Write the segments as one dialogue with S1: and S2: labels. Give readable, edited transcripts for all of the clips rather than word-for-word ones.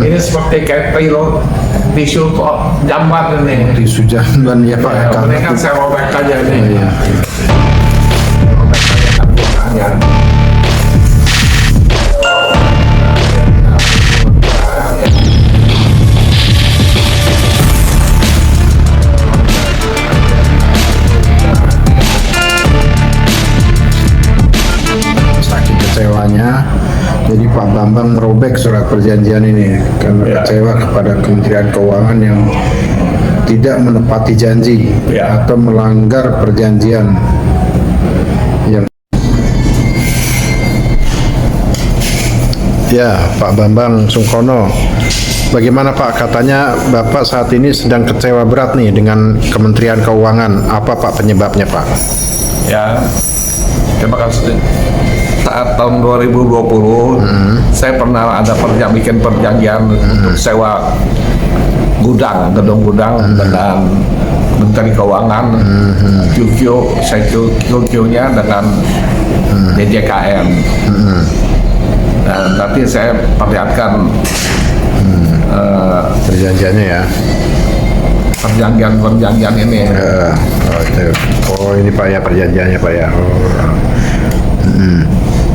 S1: Ini seperti kayak tisu jamban ini.
S2: Tisu jamban ya Pak.
S1: Ya, ini kan saya robek aja nih.
S2: Oh, iya.
S1: Robek aja tampilannya.
S2: Saking kecewanya, jadi Pak Bambang merobek surat perjanjian ini karena
S1: Ya.
S2: kecewa kepada Kementerian Keuangan yang tidak menepati janji
S1: Ya.
S2: atau melanggar perjanjian yang. Ya, Pak Bambang Sungkono, bagaimana Pak? Katanya Bapak saat ini sedang kecewa berat nih dengan Kementerian Keuangan. Apa Pak penyebabnya Pak?
S1: Ya, terima kasih. Saat tahun 2020, saya pernah ada bikin perjanjian untuk sewa gedung gudang dengan Menteri Keuangan, QQ, saya QQ-nya dengan DJKN. Dan nanti saya perlihatkan
S2: Perjanjiannya ya.
S1: perjanjian ini.
S2: Oh ini Pak ya perjanjiannya Pak ya.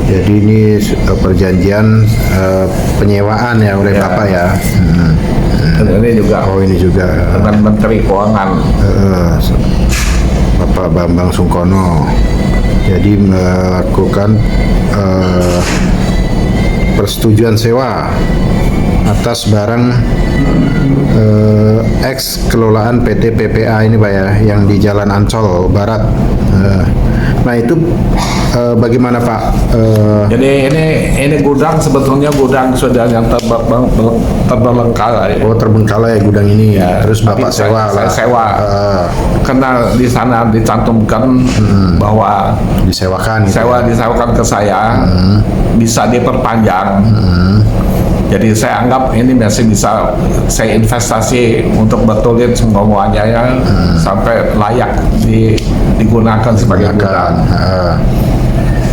S2: Jadi ini perjanjian penyewaan ya oleh
S1: Ya.
S2: Bapak ya.
S1: Dan ini juga
S2: Oh ini juga
S1: dengan Menteri Keuangan.
S2: Bapak Bambang Sungkono. Jadi melakukan persetujuan sewa atas barang ex kelolaan PT PPA ini Pak ya, yang di Jalan Ancol Barat. Nah itu bagaimana Pak?
S1: Jadi ini gudang sebetulnya gudang sudah yang terbengkalai.
S2: Oh terbengkalai gudang ini.
S1: Ya,
S2: Terus Bapak
S1: tapi
S2: sewa
S1: saya
S2: lah.
S1: sewa. Karena di sana dicantumkan bahwa
S2: Disewakan. Gitu.
S1: disewakan ke saya bisa diperpanjang. Jadi saya anggap ini masih bisa saya investasi untuk betulin semuanya ya sampai layak digunakan sebagai gudang.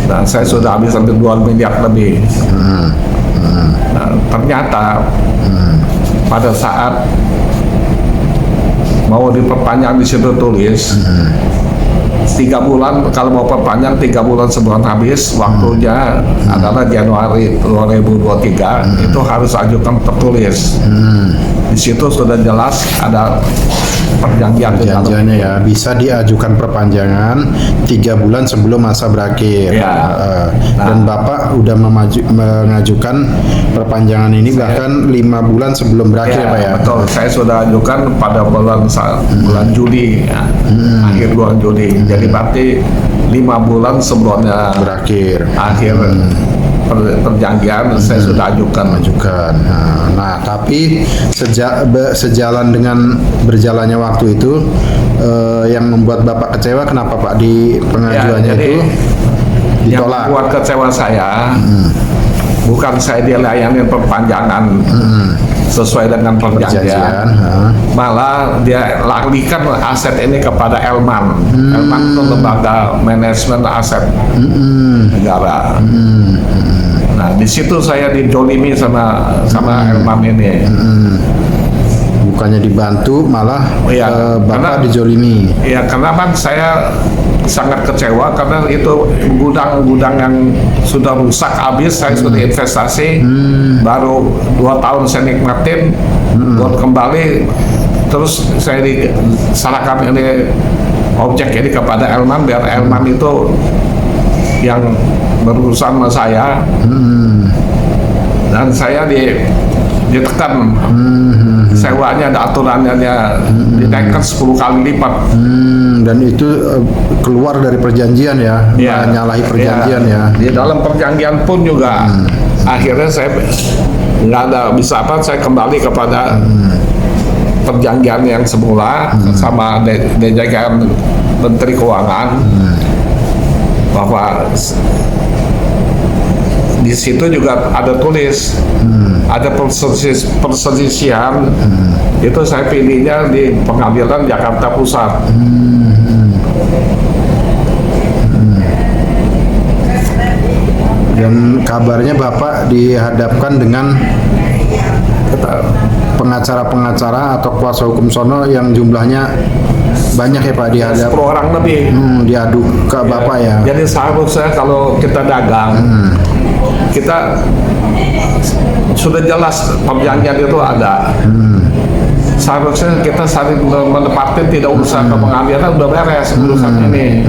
S1: Dan saya sudah habis hampir 2 miliar lebih. Nah, ternyata pada saat mau diperpanjang di situ tulis 3 bulan, kalau mau perpanjang 3 bulan sebelum habis waktunya adalah Januari 2023, itu harus ajukan tertulis. Di situ sudah jelas ada perjanjian di dalam.
S2: Perjanjiannya ya bisa diajukan perpanjangan 3 bulan sebelum masa berakhir.
S1: Ya.
S2: Dan Bapak udah mengajukan perpanjangan ini bahkan 5 bulan sebelum berakhir
S1: Ya,
S2: Pak ya.
S1: betul. Saya sudah ajukan pada bulan Juli, ya. Akhir bulan Juli. Jadi berarti 5 bulan sebelumnya
S2: Berakhir.
S1: akhir perjanjian saya sudah ajukan.
S2: Nah, tapi sejalan dengan berjalannya waktu itu yang membuat Bapak kecewa kenapa Pak di pengajuannya
S1: jadi,
S2: itu
S1: yang
S2: ditolak?
S1: membuat kecewa saya bukan saya dilayani perpanjangan sesuai dengan perjanjian, malah dia larikan aset ini kepada Elman. Elman itu lembaga manajemen aset negara. Nah, di situ saya dijolimi sama Elman ini.
S2: Bukannya dibantu, malah
S1: Iya,
S2: Bapak
S1: karena-
S2: dijolimi.
S1: Ya, karena kan saya sangat kecewa karena itu gudang yang sudah rusak habis, saya sudah investasi, baru 2 tahun saya nikmatin, buat kembali, terus saya diserahkan ini objek ini kepada Elman, biar Elman itu yang berurusan sama saya, dan saya ditekan. Sewanya ada aturannya, dinaikkan 10 kali lipat.
S2: Dan itu keluar dari perjanjian ya,
S1: Ya,
S2: menyalahi perjanjian ya.
S1: Di dalam perjanjian pun juga akhirnya saya nggak ada bisa apa, saya kembali kepada perjanjian yang semula sama DJKN Menteri Keuangan, bahwa di situ juga ada tulis ada perselisihan. Itu saya pilihnya di Pengadilan Jakarta Pusat.
S2: Dan kabarnya Bapak dihadapkan dengan pengacara-pengacara atau kuasa hukum sono yang jumlahnya banyak ya Pak,
S1: 10 orang lebih.
S2: diadu ke Bapak ya.
S1: Jadi seharusnya kalau kita dagang, kita sudah jelas perjanjian itu ada. Seharusnya kita saling menepati, tidak usah ke pengadilan, udah beres urusan ini.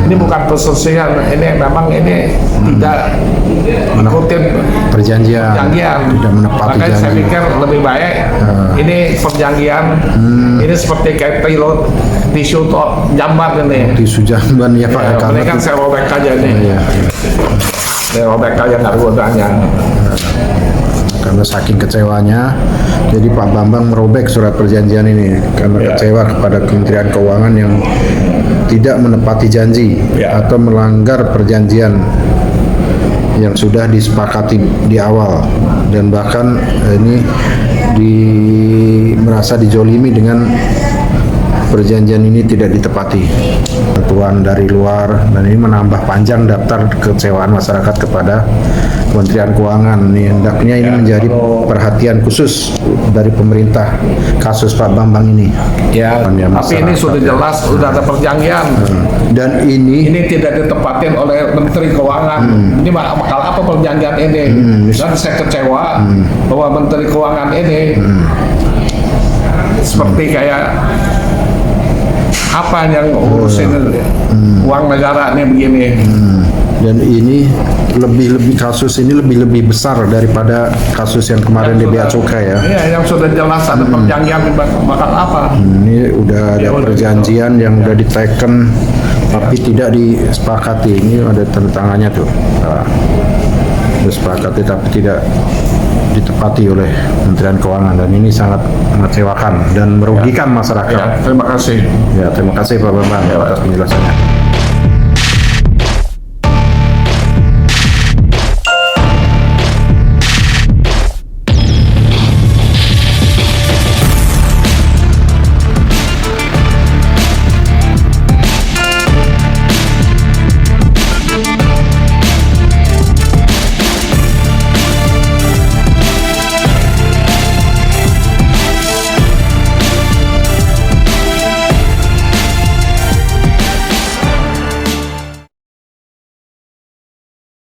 S1: Ini bukan perselisihan, ini memang ini tidak ikutin
S2: Perjanjian, tidak menepati
S1: Makanya saya
S2: janji.
S1: pikir lebih baik ini perjanjian, ini seperti kayak pilot tisu atau jamban ini.
S2: Tisu jamban ya Pak.
S1: Ya,
S2: karena
S1: ini kan saya robek aja nih.
S2: Iya.
S1: Saya robek aja nggak godanya.
S2: Karena saking kecewanya, jadi Pak Bambang merobek surat perjanjian ini karena
S1: Ya.
S2: kecewa kepada Kementerian Keuangan yang tidak menepati janji
S1: Ya.
S2: atau melanggar perjanjian yang sudah disepakati di awal, dan bahkan ini merasa dijolimi dengan perjanjian ini tidak ditepati, bantuan dari luar, dan ini menambah panjang daftar kekecewaan masyarakat kepada Kementerian Keuangan. Ini hendaknya ini menjadi perhatian khusus dari pemerintah kasus Pak Bambang ini.
S1: Ya,
S2: Panjang
S1: tapi ini
S2: masyarakat.
S1: sudah jelas, sudah ada perjanjian.
S2: Dan ini
S1: Ini tidak ditepatin oleh Menteri Keuangan. Ini bakal apa perjanjian ini? Dan saya kecewa bahwa Menteri Keuangan ini seperti kayak apa yang urusin uang negara ini begini.
S2: dan ini lebih kasus ini lebih besar daripada kasus yang kemarin di Bea Cukai ya.
S1: Iya, yang sudah jelas ada perjanjian bakal apa?
S2: Ini udah ada perjanjian yang udah diteken tapi tidak disepakati. Ini ada tanda tangannya tuh. Nah, disepakati tapi tidak ditepati oleh Kementerian Keuangan, dan ini sangat mengecewakan dan merugikan masyarakat.
S1: Ya, terima kasih.
S2: Ya, terima kasih Pak Bambang atas penjelasannya.